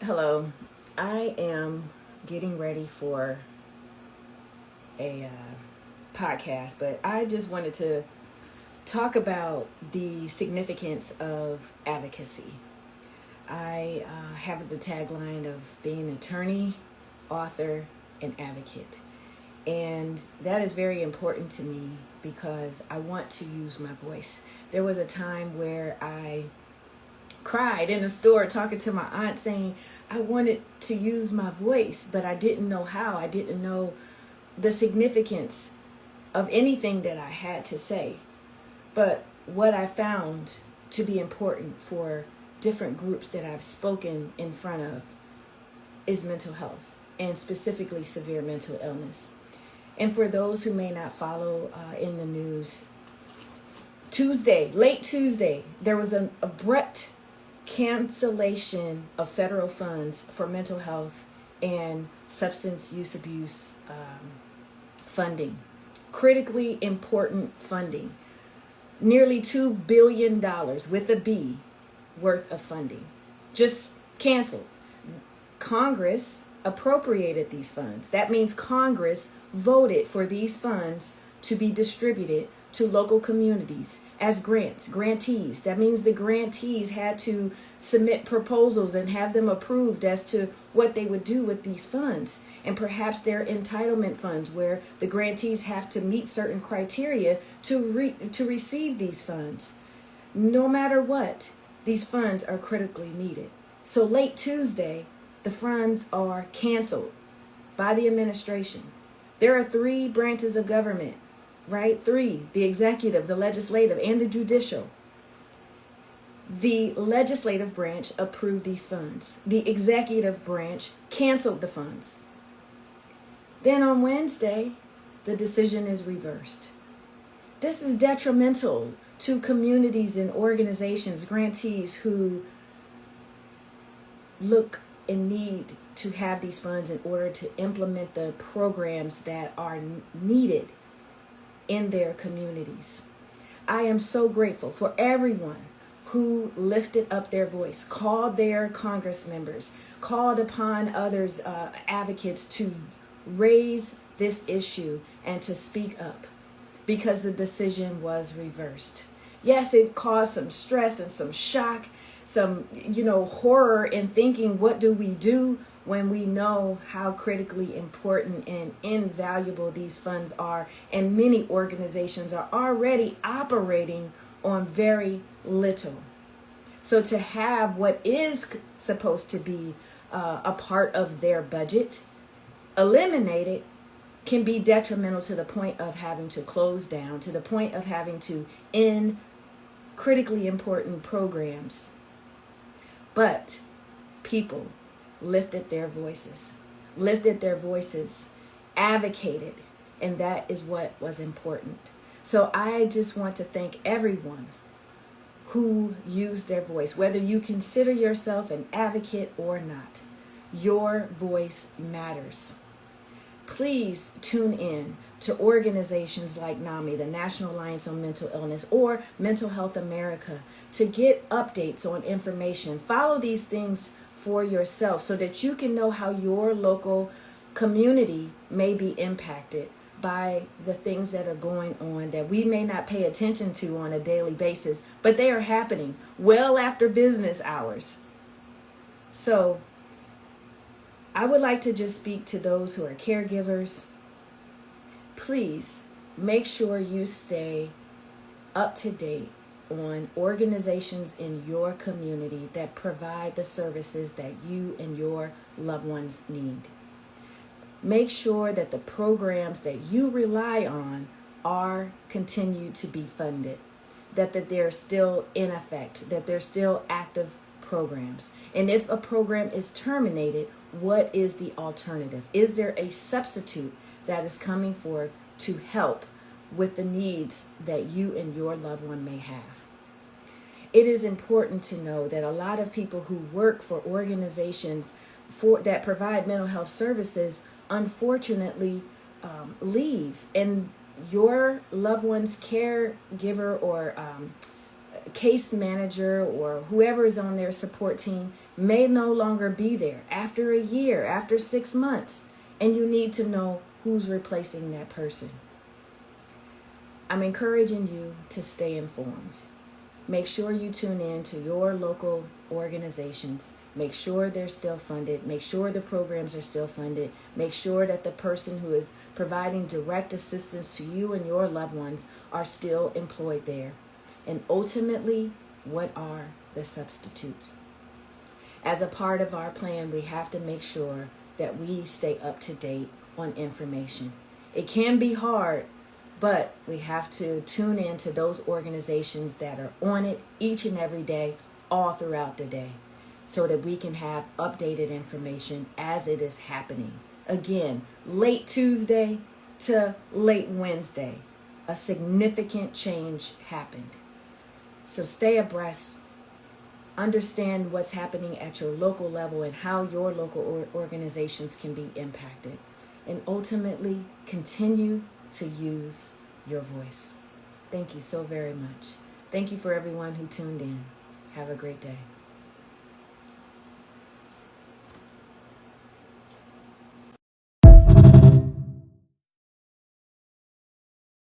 Hello. I am getting ready for a podcast, but I just wanted to talk about the significance of advocacy. I have the tagline of being an attorney, author, and advocate. And that is very important to me because I want to use my voice. There was a time where I cried in a store talking to my aunt saying I wanted to use my voice, but I didn't know how. I didn't know the significance of anything that I had to say. But what I found to be important for different groups that I've spoken in front of is mental health, and specifically severe mental illness. And for those who may not follow in the news, late Tuesday, there was an abrupt cancellation of federal funds for mental health and substance use abuse funding. Critically important funding. Nearly $2 billion with a B worth of funding. Just canceled. Congress appropriated these funds. That means Congress voted for these funds to be distributed to local communities as grantees. That means the grantees had to submit proposals and have them approved as to what they would do with these funds. And perhaps they're entitlement funds where the grantees have to meet certain criteria to receive these funds. No matter what, these funds are critically needed. So late Tuesday, the funds are canceled by the administration. There are three branches of government, right? Three: the executive, the legislative, and the judicial. The legislative branch approved these funds. The executive branch canceled the funds. Then on Wednesday, the decision is reversed. This is detrimental to communities and organizations, grantees who look and need to have these funds in order to implement the programs that are needed in their communities. I am so grateful for everyone who lifted up their voice, called their Congress members, called upon others, advocates to raise this issue and to speak up because the decision was reversed. Yes, it caused some stress and some shock, some, horror in thinking, what do we do when we know how critically important and invaluable these funds are, and many organizations are already operating on very little. So to have what is supposed to be a part of their budget eliminated can be detrimental to the point of having to close down, to the point of having to end critically important programs. But people lifted their voices, advocated, and that is what was important. So I just want to thank everyone who used their voice, whether you consider yourself an advocate or not. Your voice matters. Please tune in to organizations like NAMI, the National Alliance on Mental Illness, or Mental Health America, to get updates on information. Follow these things for yourself so that you can know how your local community may be impacted by the things that are going on that we may not pay attention to on a daily basis, but they are happening well after business hours. So I would like to just speak to those who are caregivers. Please make sure you stay up to date on organizations in your community that provide the services that you and your loved ones need. Make sure that the programs that you rely on are continued to be funded, that they're still in effect, that they're still active programs. And if a program is terminated, what is the alternative? Is there a substitute that is coming forth to help with the needs that you and your loved one may have? It is important to know that a lot of people who work for organizations that provide mental health services unfortunately leave, and your loved one's caregiver or case manager or whoever is on their support team may no longer be there after a year, after 6 months, and you need to know who's replacing that person. I'm encouraging you to stay informed. Make sure you tune in to your local organizations. Make sure they're still funded. Make sure the programs are still funded. Make sure that the person who is providing direct assistance to you and your loved ones are still employed there. And ultimately, what are the substitutes? As a part of our plan, we have to make sure that we stay up to date on information. It can be hard, but we have to tune in to those organizations that are on it each and every day, all throughout the day, so that we can have updated information as it is happening. Again, late Tuesday to late Wednesday, a significant change happened. So stay abreast. Understand what's happening at your local level and how your local organizations can be impacted. And ultimately, continue to use your voice. Thank you so very much. Thank you for everyone who tuned in. Have a great day.